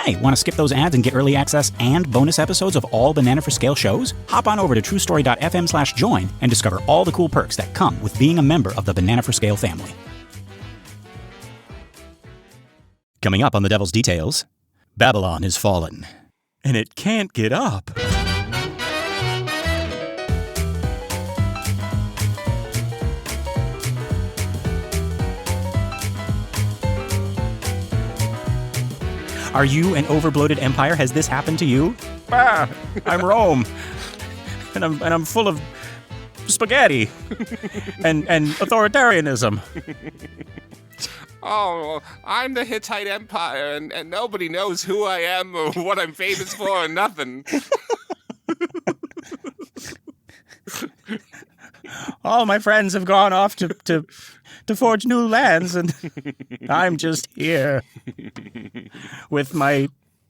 Hey, want to skip those ads and get early access and bonus episodes of all Banana for Scale shows? Hop on over to truestory.fm/join and discover all the cool perks that come with being a member of the Banana for Scale family. Coming up on The Devil's Details, Babylon is fallen, and it can't get up. Are you an overbloated empire? Has this happened to you? I'm Rome, and I'm full of spaghetti and authoritarianism. Oh, I'm the Hittite Empire, and nobody knows who I am or what I'm famous for or nothing. All my friends have gone off to forge new lands, and I'm just here with my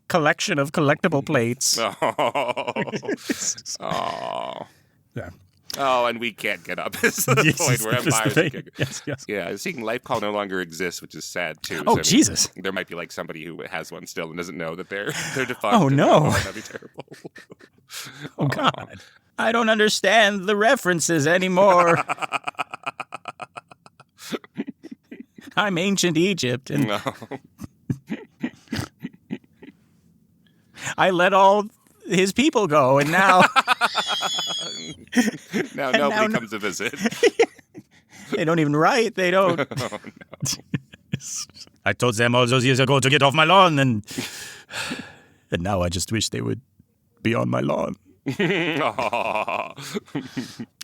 collection of collectible plates. Yeah. Oh, and we can't get up. Is the point where empires can't get up. Yes. Yeah, seeing life call no longer exists, which is sad too. Oh, so, Jesus. There might be like somebody who has one still and doesn't know that they're defunct. Oh, no. That'd be terrible. Oh, God. I don't understand the references anymore. I'm ancient Egypt, and No. I let all his people go, and now... Now nobody comes to visit. They don't even write. They don't. Oh, no. I told them all those years ago to get off my lawn, and now I just wish they would be on my lawn.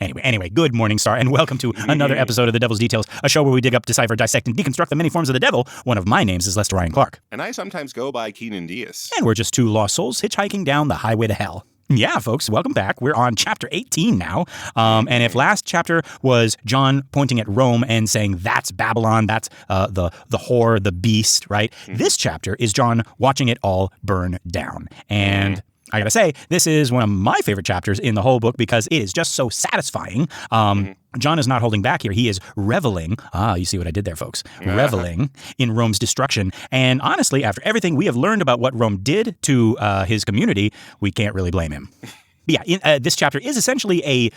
Anyway, good morning, Star, and welcome to another episode of The Devil's Details, a show where we dig up, decipher, dissect, and deconstruct the many forms of the devil. One of my names is Lester Ryan Clark. And I sometimes go by Keenan Diaz. And we're just two lost souls hitchhiking down the highway to hell. Yeah, folks, welcome back. We're on chapter 18 now. And if last chapter was John pointing at Rome and saying, that's Babylon, that's the whore, the beast, right? This chapter is John watching it all burn down. And I gotta say, this is one of my favorite chapters in the whole book because it is just so satisfying. John is not holding back here. He is reveling. You see what I did there, folks. Reveling in Rome's destruction. And honestly, after everything we have learned about what Rome did to his community, we can't really blame him. But yeah, this chapter is essentially a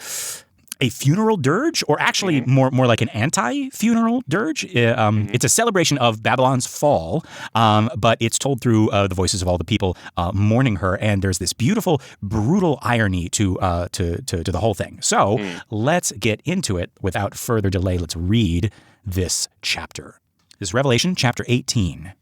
funeral dirge, or actually more like an anti-funeral dirge. It's a celebration of Babylon's fall, but it's told through the voices of all the people mourning her, and there's this beautiful, brutal irony to the whole thing. So let's get into it without further delay. Let's read this chapter. This is Revelation chapter 18.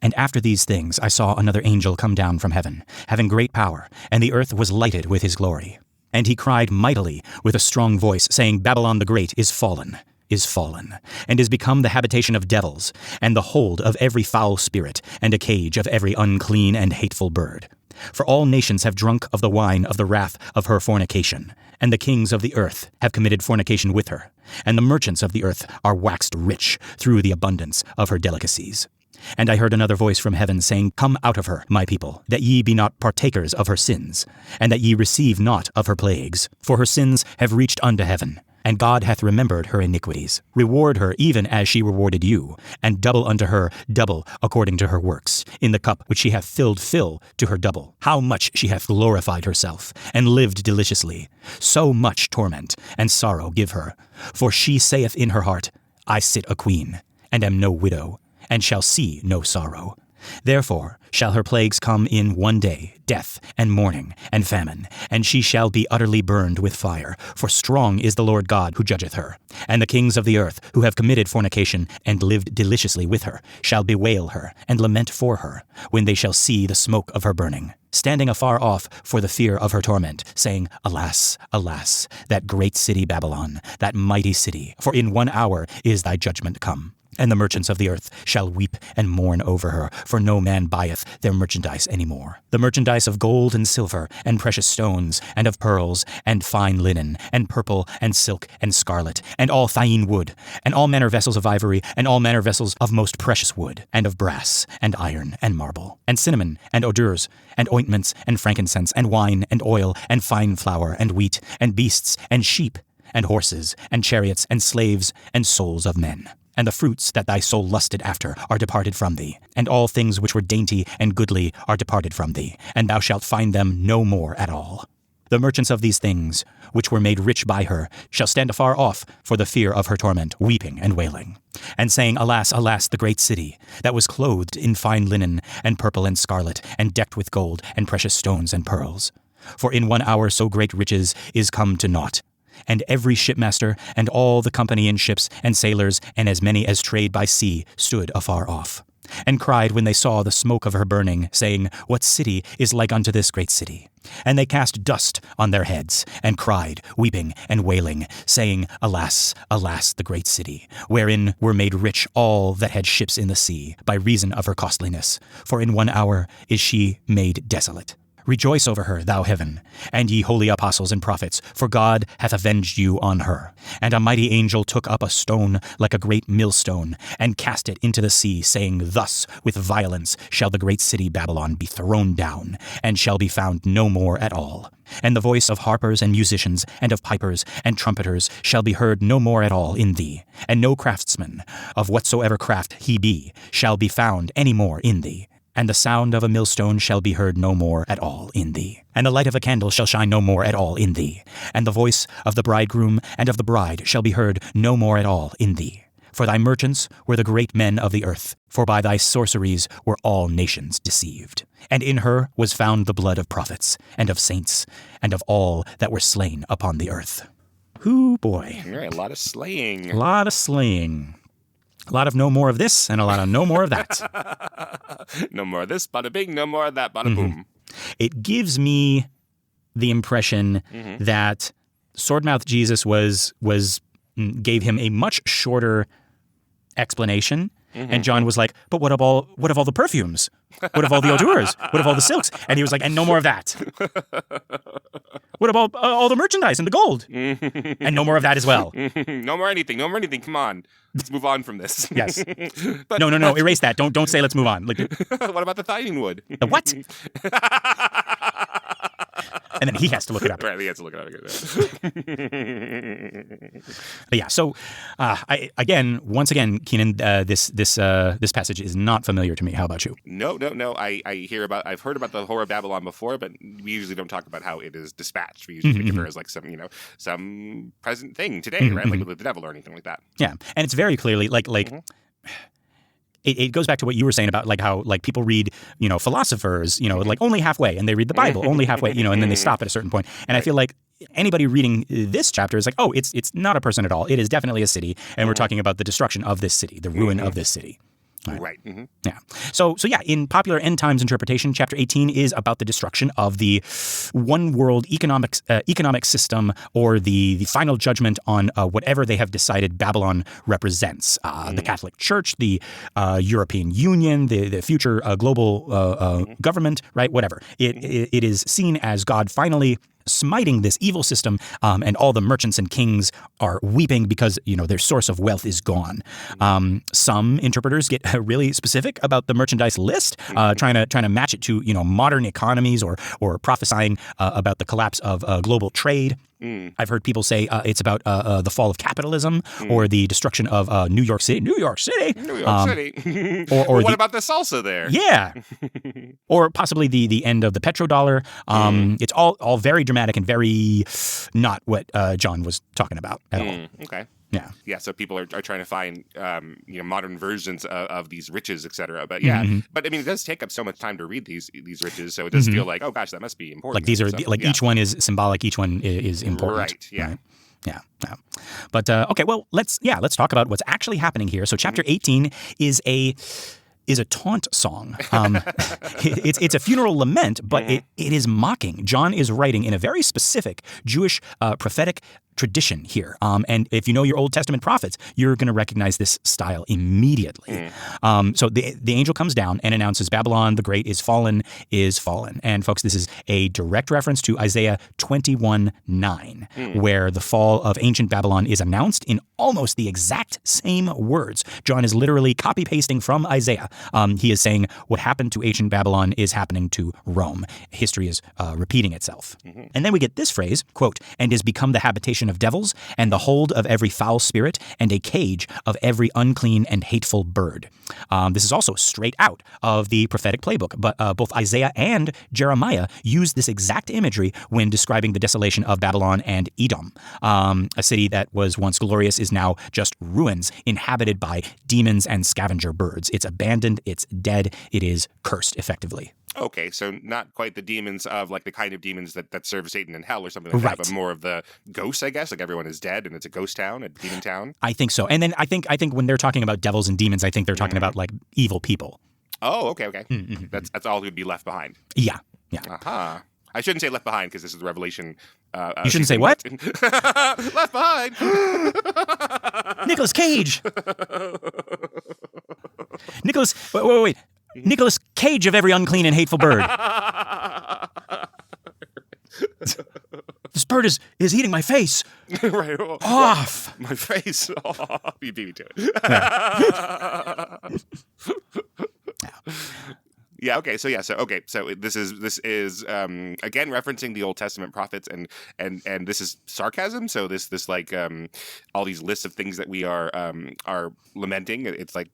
And after these things I saw another angel come down from heaven, having great power, and the earth was lighted with his glory. And he cried mightily with a strong voice, saying, Babylon the Great is fallen, and is become the habitation of devils, and the hold of every foul spirit, and a cage of every unclean and hateful bird. For all nations have drunk of the wine of the wrath of her fornication, and the kings of the earth have committed fornication with her, and the merchants of the earth are waxed rich through the abundance of her delicacies. And I heard another voice from heaven saying, Come out of her, my people, that ye be not partakers of her sins, and that ye receive not of her plagues. For her sins have reached unto heaven, and God hath remembered her iniquities. Reward her even as she rewarded you, and double unto her double according to her works. In the cup which she hath filled fill to her double. How much she hath glorified herself, and lived deliciously. So much torment and sorrow give her. For she saith in her heart, I sit a queen, and am no widow, and shall see no sorrow. Therefore shall her plagues come in one day, death, and mourning, and famine, and she shall be utterly burned with fire. For strong is the Lord God who judgeth her. And the kings of the earth, who have committed fornication, and lived deliciously with her, shall bewail her, and lament for her, when they shall see the smoke of her burning, standing afar off for the fear of her torment, saying, Alas, alas, that great city Babylon, that mighty city, for in 1 hour is thy judgment come. And the merchants of the earth shall weep and mourn over her, for no man buyeth their merchandise any more. The merchandise of gold and silver, and precious stones, and of pearls, and fine linen, and purple, and silk, and scarlet, and all thyine wood, and all manner vessels of ivory, and all manner vessels of most precious wood, and of brass, and iron, and marble, and cinnamon, and odors, and ointments, and frankincense, and wine, and oil, and fine flour, and wheat, and beasts, and sheep, and horses, and chariots, and slaves, and souls of men. And the fruits that thy soul lusted after are departed from thee, and all things which were dainty and goodly are departed from thee, and thou shalt find them no more at all. The merchants of these things, which were made rich by her, shall stand afar off for the fear of her torment, weeping and wailing, and saying, Alas, alas, the great city, that was clothed in fine linen, and purple and scarlet, and decked with gold, and precious stones and pearls. For in 1 hour so great riches is come to naught. And every shipmaster, and all the company in ships, and sailors, and as many as trade by sea, stood afar off, and cried when they saw the smoke of her burning, saying, What city is like unto this great city? And they cast dust on their heads, and cried, weeping and wailing, saying, Alas, alas, the great city, wherein were made rich all that had ships in the sea, by reason of her costliness. For in 1 hour is she made desolate. Rejoice over her, thou heaven, and ye holy apostles and prophets, for God hath avenged you on her. And a mighty angel took up a stone like a great millstone, and cast it into the sea, saying, Thus with violence shall the great city Babylon be thrown down, and shall be found no more at all. And the voice of harpers and musicians, and of pipers and trumpeters, shall be heard no more at all in thee. And no craftsman, of whatsoever craft he be, shall be found any more in thee. And the sound of a millstone shall be heard no more at all in thee. And the light of a candle shall shine no more at all in thee. And the voice of the bridegroom and of the bride shall be heard no more at all in thee. For thy merchants were the great men of the earth, for by thy sorceries were all nations deceived. And in her was found the blood of prophets, and of saints, and of all that were slain upon the earth. Hoo boy. All right, a lot of slaying. A lot of slaying. A lot of no more of this and a lot of no more of that. No more of this, bada bing, no more of that, bada boom. It gives me the impression that Swordmouth Jesus gave him a much shorter explanation. And John was like, but what of all the perfumes? What of all the odors? What of all the silks? And he was like, and no more of that. What about all the merchandise and the gold? And no more of that as well. No more anything. Come on. Let's move on from this. Yes. But, no. Erase that. Don't say let's move on. Like, what about the tithing wood? The what? And then he has to look it up. Right, he has to look it up. But yeah, so once again, Keenan, this passage is not familiar to me. How about you? No. I've heard about the Whore of Babylon before, but we usually don't talk about how it is dispatched. We usually think of her as like some present thing today, right? Like with the devil or anything like that. Yeah, and it's very clearly like. It goes back to what you were saying about like how like people read, philosophers, like only halfway, and they read the Bible only halfway, and then they stop at a certain point. And I feel like anybody reading this chapter is like, oh, it's not a person at all. It is definitely a city, and we're talking about the destruction of this city, the ruin of this city. Right. Yeah. So yeah, in popular end times interpretation, chapter 18 is about the destruction of the one world economic system, or the final judgment on whatever they have decided Babylon represents. The Catholic Church, the European Union, the future global government, right? Whatever. It is seen as God finally smiting this evil system, and all the merchants and kings are weeping because their source of wealth is gone. Some interpreters get really specific about the merchandise list, trying to match it to modern economies, or prophesying about the collapse of global trade. I've heard people say it's about the fall of capitalism, or the destruction of New York City. Or what about the salsa there? Yeah. Or possibly the end of the petrodollar. It's all very dramatic and very not what John was talking about at all. Okay. Yeah. Yeah. So people are trying to find modern versions of these riches, etc. But but I mean, it does take up so much time to read these riches, so it does feel like, oh gosh, that must be important. Like these are each one is symbolic, each one is important. Right. Yeah. Right? Yeah. But okay, well, let's talk about what's actually happening here. So chapter 18 is a taunt song. It's a funeral lament, but it is mocking. John is writing in a very specific Jewish prophetic tradition here. And if you know your Old Testament prophets, you're going to recognize this style immediately. So the angel comes down and announces Babylon the Great is fallen. And folks, this is a direct reference to Isaiah 21:9, where the fall of ancient Babylon is announced in almost the exact same words. John is literally copy-pasting from Isaiah. He is saying what happened to ancient Babylon is happening to Rome. History is repeating itself. And then we get this phrase, quote, and is become the habitation habitation of devils, and the hold of every foul spirit, and a cage of every unclean and hateful bird. This is also straight out of the prophetic playbook, but both Isaiah and Jeremiah use this exact imagery when describing the desolation of Babylon and Edom. A city that was once glorious is now just ruins, inhabited by demons and scavenger birds. It's abandoned, it's dead, it is cursed, effectively. Okay, so not quite the demons of like the kind of demons that serve Satan in hell or something like that, but more of the ghosts, I guess. Like everyone is dead and it's a ghost town, a demon town. I think so. And then I think when they're talking about devils and demons, I think they're talking about like evil people. Oh, okay. That's all who'd be left behind. Yeah. Aha. I shouldn't say left behind because this is the Revelation. You shouldn't say what? Left behind. Nicolas Cage. Wait. Nicolas Cage of every unclean and hateful bird. This bird is eating my face. Right. Off. My face. Oh, you beat me to it. Yeah. Okay. So this is again referencing the Old Testament prophets and this is sarcasm. So this like all these lists of things that we are lamenting. It's like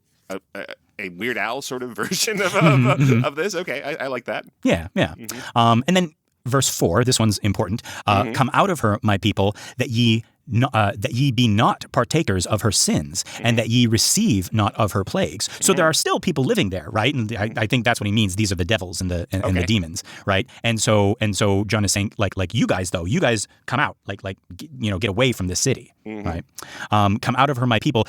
a Weird Al sort of version of this. Okay, I like that. Yeah. And then verse 4. This one's important. Come out of her, my people, that ye be not partakers of her sins, and that ye receive not of her plagues. So there are still people living there, right? And I think that's what he means. These are the devils and the demons, right? And so John is saying, like you guys though, you guys come out, get away from this city, right? Come out of her, my people.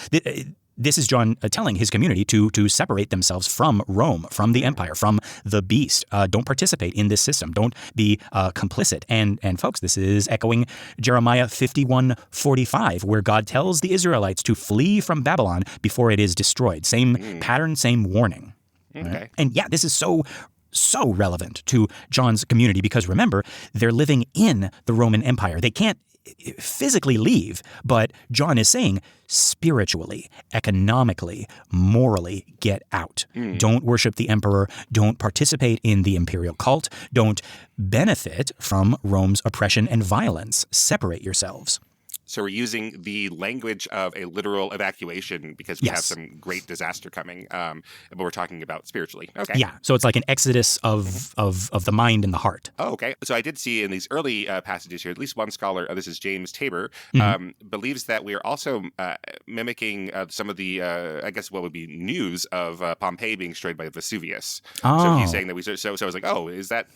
This is John telling his community to separate themselves from Rome, from the empire, from the beast. Don't participate in this system. Don't be complicit. And folks, this is echoing Jeremiah 51:45, where God tells the Israelites to flee from Babylon before it is destroyed. Same pattern, same warning. Okay. Right? And yeah, this is so relevant to John's community because remember, they're living in the Roman Empire. They can't physically leave, but John is saying spiritually, economically, morally, get out. Don't worship the emperor. Don't participate in the imperial cult. Don't benefit from Rome's oppression and violence. Separate yourselves. So we're using the language of a literal evacuation because we have some great disaster coming, but we're talking about spiritually. Okay. Yeah. So it's like an exodus of the mind and the heart. Oh, okay. So I did see in these early passages here, at least one scholar, this is James Tabor, believes that we are also mimicking some of the, I guess, what would be news of Pompeii being destroyed by Vesuvius. Oh. So he's saying that so I was like, oh, is that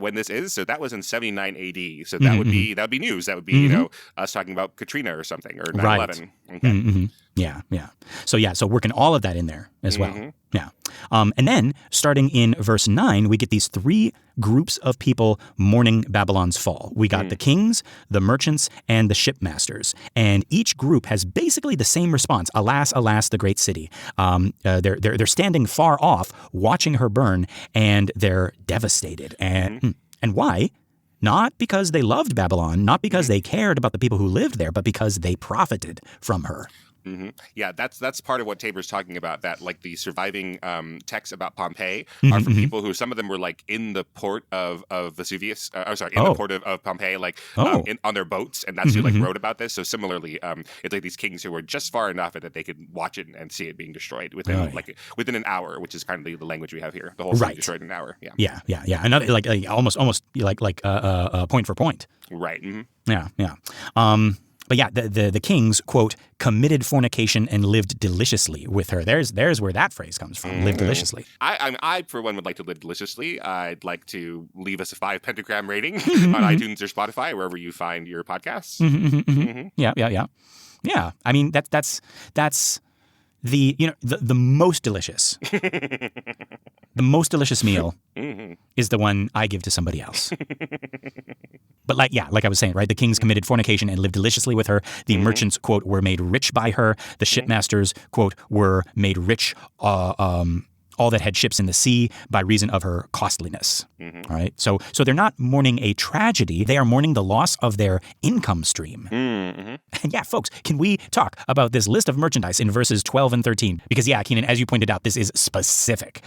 when this is? So that was in 79 AD. So that would be news. That would be us talking about Katrina or something, or 9/11. Right. Okay. Yeah. So working all of that in there as well. Yeah. And then starting in verse 9, we get these three groups of people mourning Babylon's fall. We got the kings, the merchants, and the shipmasters. And each group has basically the same response. Alas, alas, the great city. They're standing far off, watching her burn, and they're devastated. And why? Not because they loved Babylon, not because they cared about the people who lived there, but because they profited from her. Yeah, that's part of what Tabor's talking about. That like the surviving texts about Pompeii are from people who some of them were like in the port of Vesuvius. The port of Pompeii, on their boats, and that's who like wrote about this. So similarly, it's like these kings who were just far enough that they could watch it and see it being destroyed within an hour, which is kind of the language we have here. The whole thing destroyed in an hour. Yeah. Another like almost point for point. Right. Yeah. But yeah, the kings, quote, committed fornication and lived deliciously with her. There's where that phrase comes from, live deliciously. I, for one, would like to live deliciously. I'd like to leave us a 5 pentagram rating on iTunes or Spotify, wherever you find your podcasts. Yeah. I mean, that's the most delicious. The most delicious meal is the one I give to somebody else. But like I was saying, right? The kings committed fornication and lived deliciously with her. The merchants, quote, were made rich by her. The shipmasters, quote, were made rich all that had ships in the sea by reason of her costliness. All right. So they're not mourning a tragedy. They are mourning the loss of their income stream. And yeah, folks, can we talk about this list of merchandise in verses 12 and 13? Because yeah, Keenan, as you pointed out, this is specific.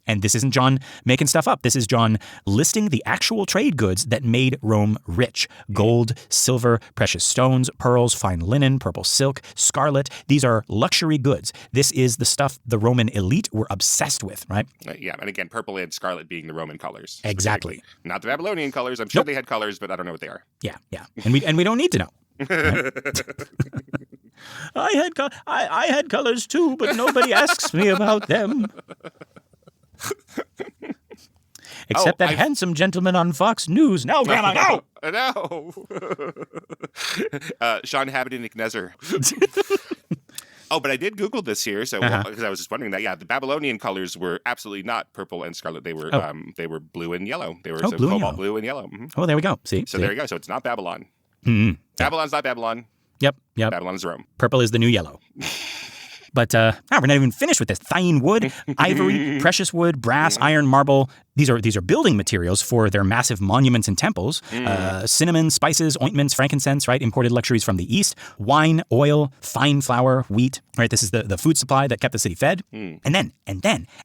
And this isn't John making stuff up. This is John listing the actual trade goods that made Rome rich. Gold, silver, precious stones, pearls, fine linen, purple silk, scarlet. These are luxury goods. This is the stuff the Roman elite were obsessed with, right? Yeah, and again, purple and scarlet being the Roman colors. Exactly. Not the Babylonian colors. I'm sure they had colors, but I don't know what they are. Yeah. And we don't need to know. Right? I had colors too, but nobody asks me about them. Except that handsome gentleman on Fox News. No, Grandma, no! No! Sean Haberdine-Nezer. Oh, but I did Google this here, so because I was just wondering that. Yeah, the Babylonian colors were absolutely not purple and scarlet. They were blue and yellow. They were cobalt blue and yellow. Oh, there we go. See? There you go. So it's not Babylon. Babylon's not Babylon. Yep. Babylon is Rome. Purple is the new yellow. But we're not even finished with this. Thine wood, ivory, precious wood, brass, iron, marble. These are building materials for their massive monuments and temples. Cinnamon, spices, ointments, frankincense, right? Imported luxuries from the east. Wine, oil, fine flour, wheat. Right? This is the food supply that kept the city fed. And then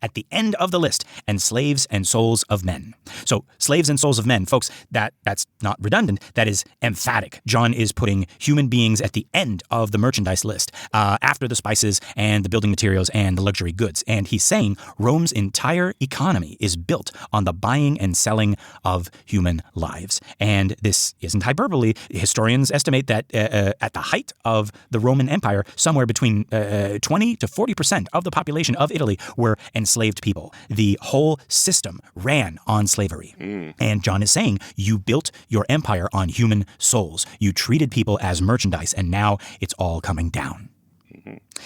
at the end of the list, and slaves and souls of men. So slaves and souls of men, folks, that's not redundant. That is emphatic. John is putting human beings at the end of the merchandise list after the spices and the building materials and the luxury goods. And he's saying Rome's entire economy is built on the buying and selling of human lives. And this isn't hyperbole. Historians estimate that at the height of the Roman Empire, somewhere between 20 to 40% of the population of Italy were enslaved people. The whole system ran on slavery. And John is saying, you built your empire on human souls. You treated people as merchandise, and now it's all coming down.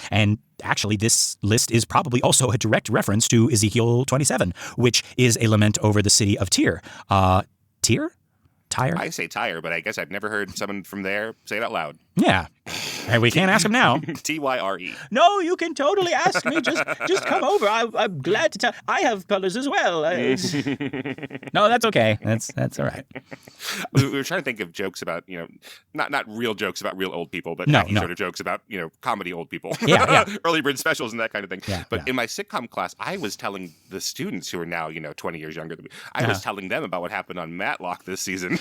And actually, this list is probably also a direct reference to Ezekiel 27, which is a lament over the city of Tyre. Tyre? Tyre? I say Tyre, but I guess I've never heard someone from there say it out loud. Yeah. And we can't ask him now. Tyre. No, you can totally ask me. Just come over. I'm glad to tell. I have colors as well. No, that's okay. That's all right. We were trying to think of jokes about, not real jokes about real old people, but sort of jokes about, comedy old people. Yeah. Early bird specials and that kind of thing. Yeah, but in my sitcom class, I was telling the students who are now, 20 years younger than me, I was telling them about what happened on Matlock this season.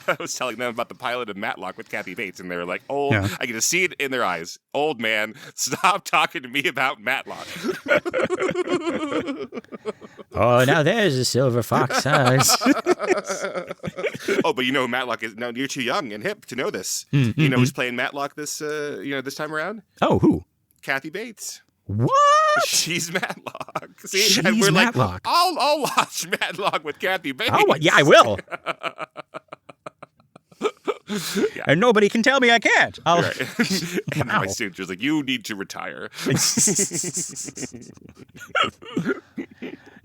I was telling them about the pilot of Matlock with Kathy Bates, and they were like, I get to see it in their eyes. Old man, stop talking to me about Matlock. Oh, now there's a silver fox. But Matlock is, no, you're too young and hip to know this. You know who's playing Matlock this time around? Oh, who? Kathy Bates. What? She's Matlock. See? She's and we're Matlock. Like, I'll watch Matlock with Kathy Bates. Oh, yeah, I will. Yeah. And nobody can tell me I can't. Right. And my students was like, you need to retire.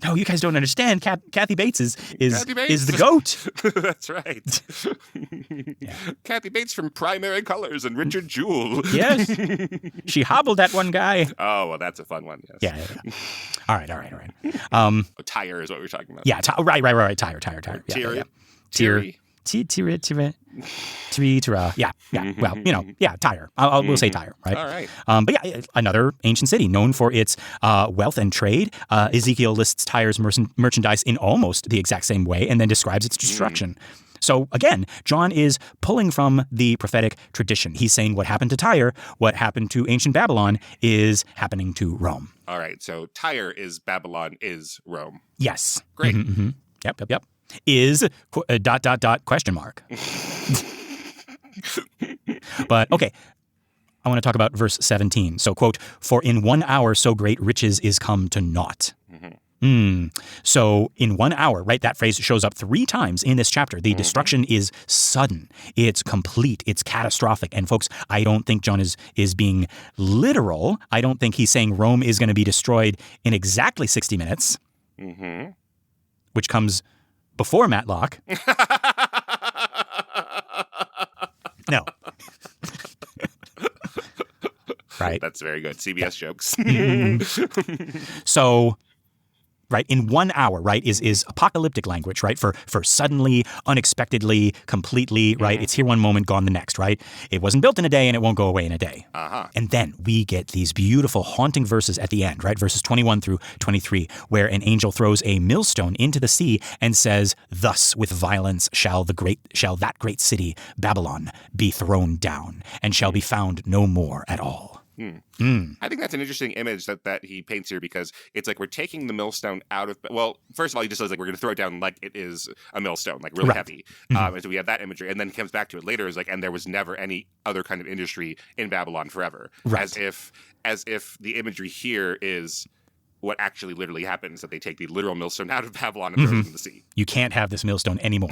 No, you guys don't understand. Kathy Bates is the goat. That's right. Yeah. Kathy Bates from Primary Colors and Richard Jewell. Yes. She hobbled that one guy. Oh, well, that's a fun one, yes. Yeah. All right. Tyre is what we're talking about. Yeah, right. Tyre. Yeah. Tyre. Yeah. Well, Tyre. We'll say Tyre, right? All right. But yeah, another ancient city known for its wealth and trade. Ezekiel lists Tyre's merchandise in almost the exact same way and then describes its destruction. So again, John is pulling from the prophetic tradition. He's saying what happened to Tyre, what happened to ancient Babylon is happening to Rome. All right. So Tyre is Babylon is Rome. Yes. Great. Mm-hmm. Yep. Is ... question mark. But okay, I want to talk about verse 17. So quote, for in 1 hour so great riches is come to naught. So in 1 hour, right, that phrase shows up 3 times in this chapter. The destruction is sudden. It's complete. It's catastrophic. And folks, I don't think John is being literal. I don't think he's saying Rome is going to be destroyed in exactly 60 minutes, which comes before Matlock. No. right? That's very good. CBS jokes. So, right, in 1 hour, right, is apocalyptic language, right, for suddenly, unexpectedly, completely, right? It's here one moment, gone the next, right? It wasn't built in a day and it won't go away in a day. And then we get these beautiful, haunting verses at the end, right? Verses 21 through 23, where an angel throws a millstone into the sea and says, "Thus with violence shall that great city, Babylon, be thrown down, and shall be found no more at all." I think that's an interesting image that he paints here, because it's like we're taking the millstone out of, well, first of all, he just says like we're going to throw it down like it is a millstone, like really heavy. And so we have that imagery, and then he comes back to it later is like, and there was never any other kind of industry in Babylon forever, as if the imagery here is what actually literally happens, that they take the literal millstone out of Babylon and throw it into the sea. You can't have this millstone anymore.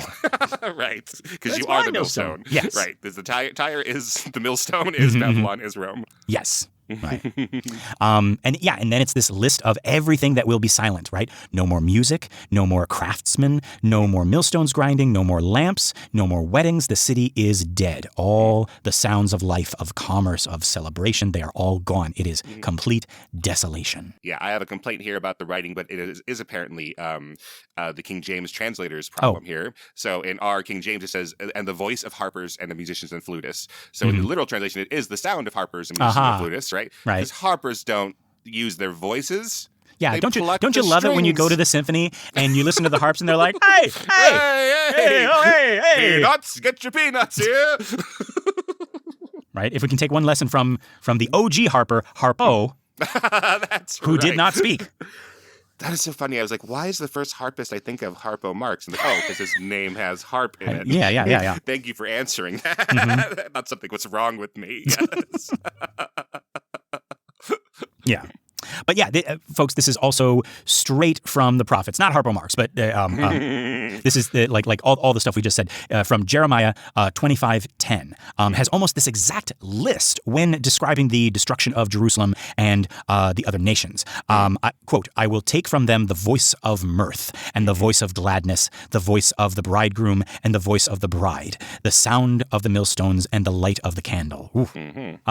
Right, because you are the millstone. Yes. Right, there's the Tyre is the millstone, is Babylon, is Rome. Yes. Right. And then it's this list of everything that will be silent, right? No more music, no more craftsmen, no more millstones grinding, no more lamps, no more weddings. The city is dead. All the sounds of life, of commerce, of celebration, they are all gone. It is complete desolation. Yeah, I have a complaint here about the writing, but it is apparently the King James translator's problem here. So in our King James, it says, "And the voice of harpers and the musicians and flutists." So in the literal translation, it is the sound of harpers and musicians and flutists, right? Right. Because harpers don't use their voices. Yeah, don't you love it when you go to the symphony and you listen to the harps and they're like, hey, peanuts, get your peanuts here. Right? If we can take one lesson from the OG harper, Harpo, who did not speak. That is so funny. I was like, why is the first harpist I think of Harpo Marx? And like, because his name has harp in it. Yeah. Thank you for answering that. Not something, what's wrong with me? Yes. Yeah. But yeah, folks, this is also straight from the prophets, not Harpo Marx, but this is like all the stuff we just said from Jeremiah 25:10 has almost this exact list when describing the destruction of Jerusalem and the other nations. Quote, "I will take from them the voice of mirth and the voice of gladness, the voice of the bridegroom and the voice of the bride, the sound of the millstones and the light of the candle."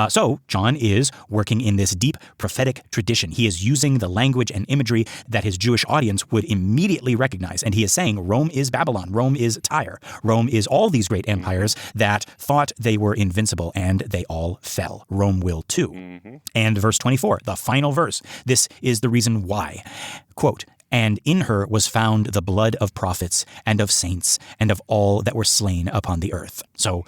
So John is working in this deep prophetic tradition. He is using the language and imagery that his Jewish audience would immediately recognize. And he is saying Rome is Babylon. Rome is Tyre. Rome is all these great empires that thought they were invincible, and they all fell. Rome will too. And verse 24, the final verse. This is the reason why. Quote, "And in her was found the blood of prophets and of saints and of all that were slain upon the earth." So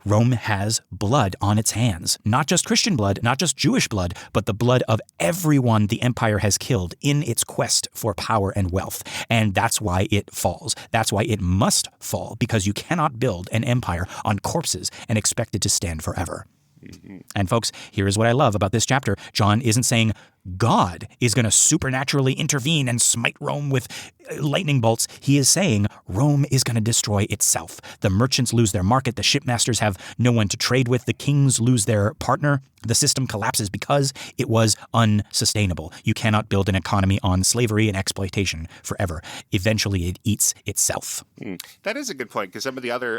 Rome has blood on its hands, not just Christian blood, not just Jewish blood, but the blood of everyone the empire has killed in its quest for power and wealth. And that's why it falls. That's why it must fall, because you cannot build an empire on corpses and expect it to stand forever. And folks, here is what I love about this chapter. John isn't saying God is going to supernaturally intervene and smite Rome with lightning bolts. He is saying Rome is going to destroy itself. The merchants lose their market. The shipmasters have no one to trade with. The kings lose their partner. The system collapses because it was unsustainable. You cannot build an economy on slavery and exploitation forever. Eventually, it eats itself. That is a good point, because some of the other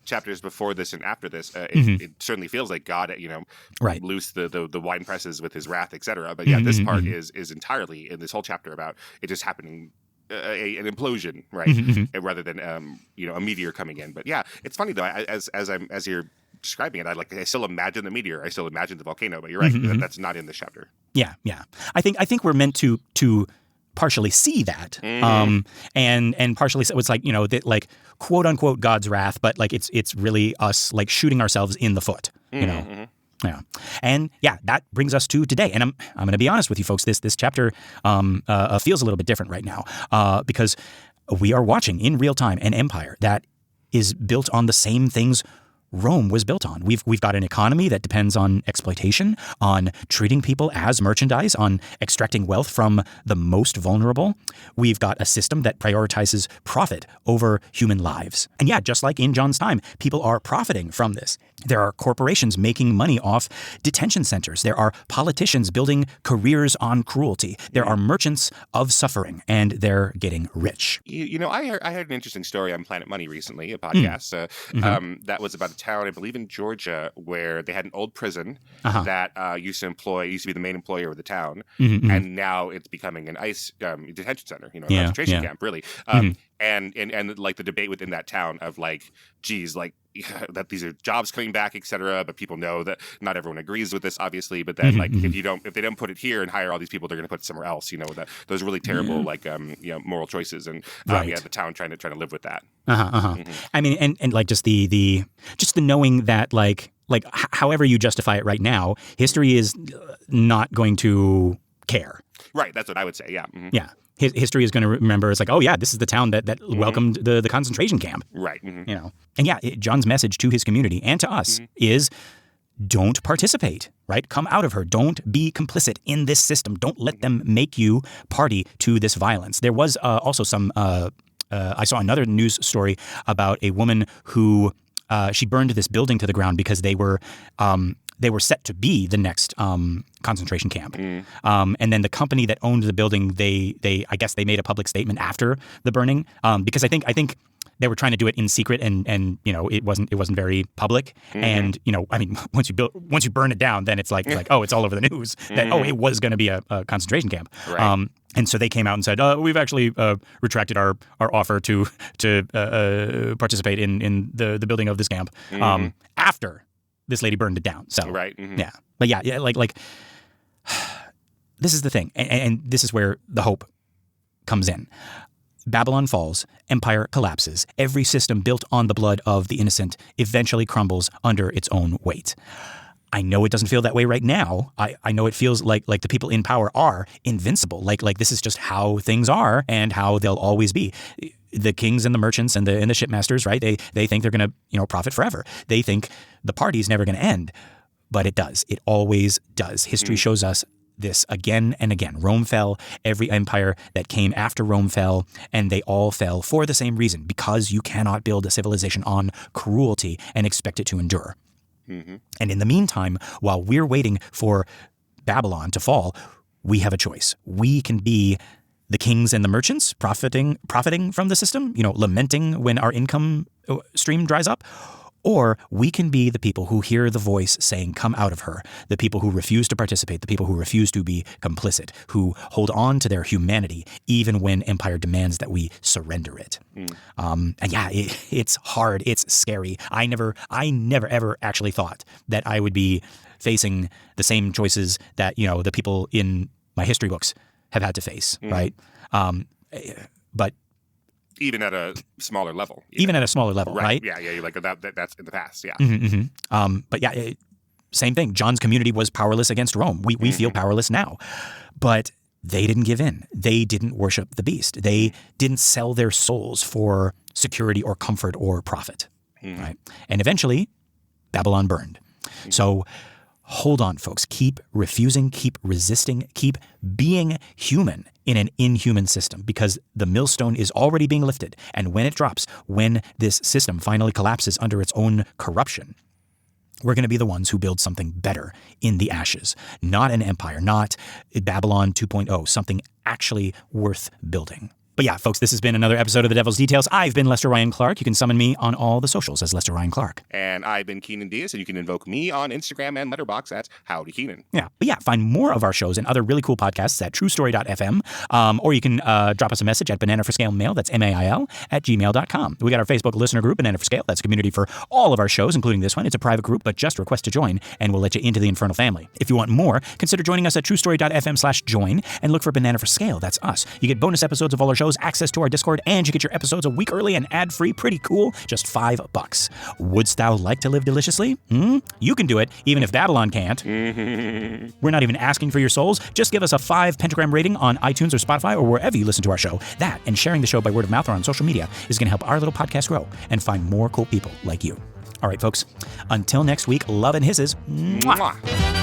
chapters before this and after this, it certainly feels like God, loosed the wine presses with his wrath, etc. But yeah, this part is entirely in this whole chapter about it just happening. An implosion, right? Rather than a meteor coming in. But yeah, it's funny though. As you're describing it, I still imagine the meteor. I still imagine the volcano. But you're right. That's not in this chapter. Yeah. I think we're meant to partially see that, and partially so it's like that, like, quote unquote God's wrath, but like it's really us like shooting ourselves in the foot. Yeah. And yeah, that brings us to today. And I'm going to be honest with you folks, this chapter feels a little bit different right now because we are watching in real time an empire that is built on the same things Rome was built on. We've got an economy that depends on exploitation, on treating people as merchandise, on extracting wealth from the most vulnerable. We've got a system that prioritizes profit over human lives. And yeah, just like in John's time, people are profiting from this. There are corporations making money off detention centers. There are politicians building careers on cruelty. There are merchants of suffering, and they're getting rich. I heard an interesting story on Planet Money recently, a podcast that was about a town, I believe in Georgia, where they had an old prison that used to be the main employer of the town, and now it's becoming an ICE detention center, a concentration camp, really. And like the debate within that town of like, geez, like that these are jobs coming back, et cetera. But people know that not everyone agrees with this, obviously. But then if they don't put it here and hire all these people, they're going to put it somewhere else. Those really terrible moral choices, and the town trying to live with that. I mean, and like just the knowing that like however you justify it right now, history is not going to care. Right, that's what I would say. Yeah. Yeah. History is going to remember it's like, oh yeah, this is the town that welcomed the concentration camp. Right. And yeah, John's message to his community and to us is don't participate, right? Come out of her. Don't be complicit in this system. Don't let them make you party to this violence. There was also some, I saw another news story about a woman who she burned this building to the ground because they were set to be the next concentration camp. And then the company that owned the building, I guess they made a public statement after the burning because I think they were trying to do it in secret and it wasn't very public. And I mean, once you burn it down, then it's like oh, it's all over the news that it was going to be a concentration camp. Right. And so they came out and said, we've actually retracted our offer to participate in the building of this camp after this lady burned it down. So right. Yeah. But yeah, like this is the thing. And this is where the hope comes in. Babylon falls, empire collapses. Every system built on the blood of the innocent eventually crumbles under its own weight. I know it doesn't feel that way right now. I know it feels like the people in power are invincible. Like this is just how things are and how they'll always be. The kings and the merchants and the shipmasters, right? They think they're going to profit forever. They think the party's never going to end, but it does. It always does. History shows us this again and again. Rome fell. Every empire that came after Rome fell, and they all fell for the same reason, because you cannot build a civilization on cruelty and expect it to endure. And in the meantime, while we're waiting for Babylon to fall, we have a choice. We can be the kings and the merchants profiting from the system, lamenting when our income stream dries up. Or we can be the people who hear the voice saying, come out of her, the people who refuse to participate, the people who refuse to be complicit, who hold on to their humanity even when empire demands that we surrender it. And yeah, it's hard. It's scary. I never ever actually thought that I would be facing the same choices that, the people in my history books have had to face, right? But even at a smaller level. At a smaller level, right? Yeah, like that's in the past, yeah. But yeah, same thing. John's community was powerless against Rome. We feel powerless now. But they didn't give in. They didn't worship the beast. They didn't sell their souls for security or comfort or profit, right? And eventually, Babylon burned. So hold on, folks. Keep refusing, keep resisting, keep being human in an inhuman system, because the millstone is already being lifted. And when it drops, when this system finally collapses under its own corruption, we're going to be the ones who build something better in the ashes. Not an empire, not Babylon 2.0, something actually worth building. But yeah, folks, this has been another episode of The Devil's Details. I've been Lester Ryan Clark. You can summon me on all the socials as Lester Ryan Clark. And I've been Keenan Diaz, and you can invoke me on Instagram and Letterboxd at Howdy Keenan. Yeah, but yeah, find more of our shows and other really cool podcasts at truestory.fm, or you can drop us a message at Banana for Scale Mail, that's MAIL, at gmail.com. We got our Facebook listener group, Banana for Scale. That's a community for all of our shows, including this one. It's a private group, but just request to join, and we'll let you into the Infernal family. If you want more, consider joining us at truestory.fm/join, and look for Banana for Scale. That's us. You get bonus episodes of all our shows, access to our Discord, and you get your episodes a week early and ad-free. Pretty cool. Just $5. Wouldst thou like to live deliciously? You can do it, even if Babylon can't. We're not even asking for your souls. Just give us a 5 pentagram rating on iTunes or Spotify or wherever you listen to our show. That and sharing the show by word of mouth or on social media is going to help our little podcast grow and find more cool people like you. All right, folks. Until next week, love and hisses. Mwah.